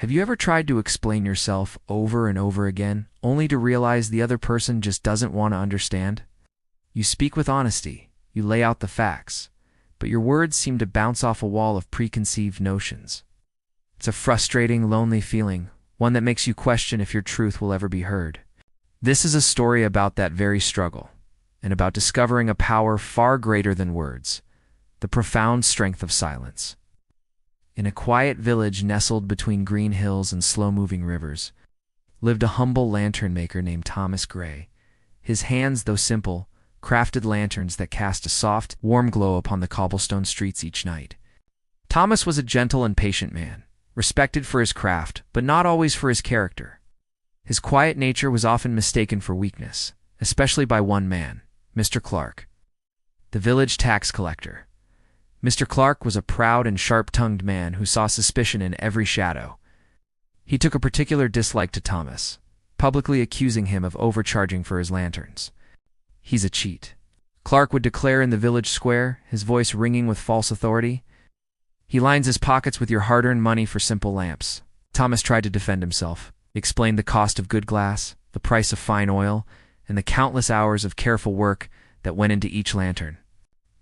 Have you ever tried to explain yourself over and over again, only to realize the other person just doesn't want to understand? You speak with honesty, you lay out the facts, but your words seem to bounce off a wall of preconceived notions. It's a frustrating, lonely feeling, one that makes you question if your truth will ever be heard. This is a story about that very struggle, and about discovering a power far greater than words, the profound strength of silence. In a quiet village nestled between green hills and slow-moving rivers, lived a humble lantern maker named Thomas Gray. His hands, though simple, crafted lanterns that cast a soft, warm glow upon the cobblestone streets each night. Thomas was a gentle and patient man, respected for his craft, but not always for his character. His quiet nature was often mistaken for weakness, especially by one man, Mr. Clark, the village tax collector. Mr. Clark was a proud and sharp-tongued man who saw suspicion in every shadow. He took a particular dislike to Thomas, publicly accusing him of overcharging for his lanterns. "He's a cheat," Clark would declare in the village square, his voice ringing with false authority. "He lines his pockets with your hard-earned money for simple lamps." Thomas tried to defend himself, explained the cost of good glass, the price of fine oil, and the countless hours of careful work that went into each lantern.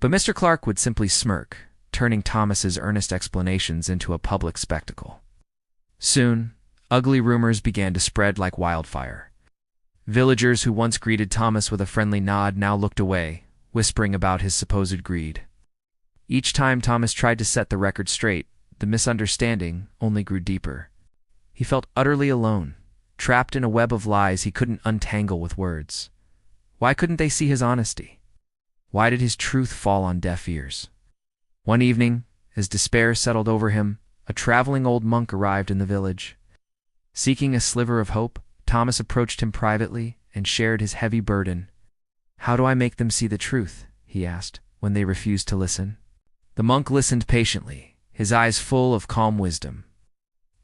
But Mr. Clark would simply smirk, turning Thomas's earnest explanations into a public spectacle. Soon, ugly rumors began to spread like wildfire. Villagers who once greeted Thomas with a friendly nod now looked away, whispering about his supposed greed. Each time Thomas tried to set the record straight, the misunderstanding only grew deeper. He felt utterly alone, trapped in a web of lies he couldn't untangle with words. Why couldn't they see his honesty? Why did his truth fall on deaf ears? One evening, as despair settled over him, a traveling old monk arrived in the village. Seeking a sliver of hope, Thomas approached him privately and shared his heavy burden. "How do I make them see the truth?" he asked, when they refused to listen. The monk listened patiently, his eyes full of calm wisdom.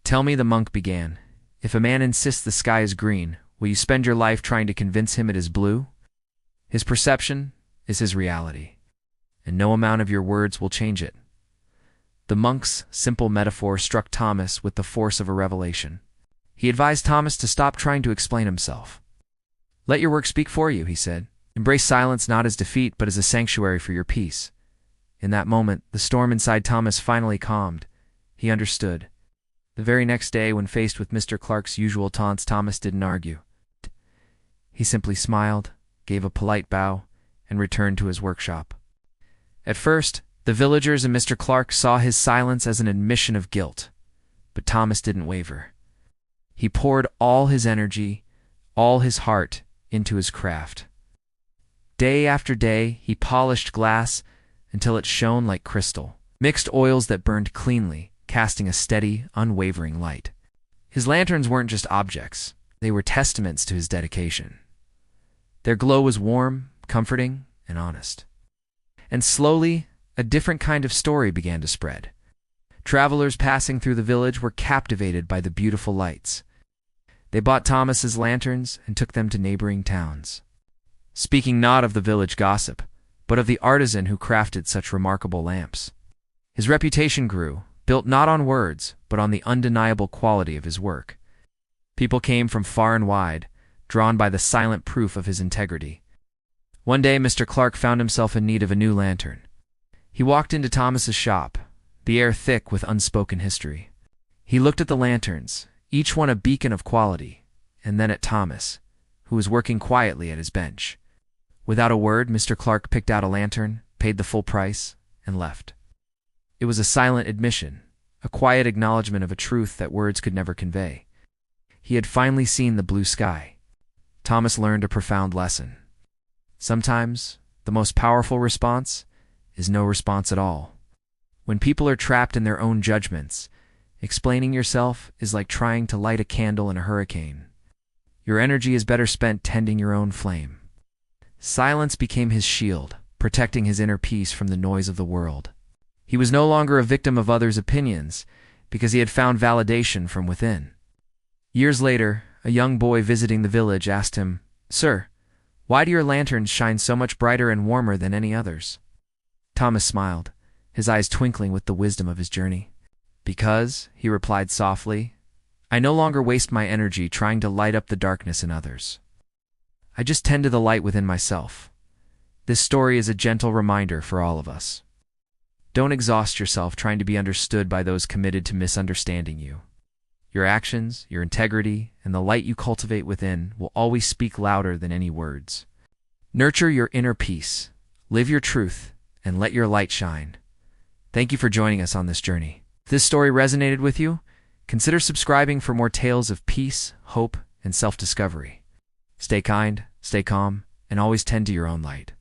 "Tell me," the monk began, "if a man insists the sky is green, will you spend your life trying to convince him it is blue? His perception is his reality, and no amount of your words will change it." The monk's simple metaphor struck Thomas with the force of a revelation. He advised Thomas to stop trying to explain himself. "Let your work speak for you," he said. "Embrace silence not as defeat, but as a sanctuary for your peace." In that moment, the storm inside Thomas finally calmed. He understood. The very next day, when faced with Mr. Clark's usual taunts, Thomas didn't argue. He simply smiled, gave a polite bow, and returned to his workshop. At first, the villagers and Mr. Clark saw his silence as an admission of guilt, but Thomas didn't waver. He poured all his energy, all his heart, into his craft. Day after day, he polished glass until it shone like crystal, mixed oils that burned cleanly, casting a steady, unwavering light. His lanterns weren't just objects, they were testaments to his dedication. Their glow was warm, comforting, and honest. And slowly, a different kind of story began to spread. Travelers passing through the village were captivated by the beautiful lights. They bought Thomas's lanterns and took them to neighboring towns. Speaking not of the village gossip, but of the artisan who crafted such remarkable lamps. His reputation grew, built not on words, but on the undeniable quality of his work. People came from far and wide, drawn by the silent proof of his integrity. One day, Mr. Clark found himself in need of a new lantern. He walked into Thomas's shop, the air thick with unspoken history. He looked at the lanterns, each one a beacon of quality, and then at Thomas, who was working quietly at his bench. Without a word, Mr. Clark picked out a lantern, paid the full price, and left. It was a silent admission, a quiet acknowledgement of a truth that words could never convey. He had finally seen the blue sky. Thomas learned a profound lesson. Sometimes, the most powerful response is no response at all. When people are trapped in their own judgments, explaining yourself is like trying to light a candle in a hurricane. Your energy is better spent tending your own flame. Silence became his shield, protecting his inner peace from the noise of the world. He was no longer a victim of others' opinions, because he had found validation from within. Years later, a young boy visiting the village asked him, "Sir, why do your lanterns shine so much brighter and warmer than any others?" Thomas smiled, his eyes twinkling with the wisdom of his journey. "Because," he replied softly, I no longer waste my energy trying to light up the darkness in others. I just tend to the light within myself. This story is a gentle reminder for all of us. Don't exhaust yourself trying to be understood by those committed to misunderstanding you. Your actions, your integrity, and the light you cultivate within will always speak louder than any words. Nurture your inner peace, live your truth, and let your light shine. Thank you for joining us on this journey. If this story resonated with you, consider subscribing for more tales of peace, hope, and self-discovery. Stay kind, stay calm, and always tend to your own light.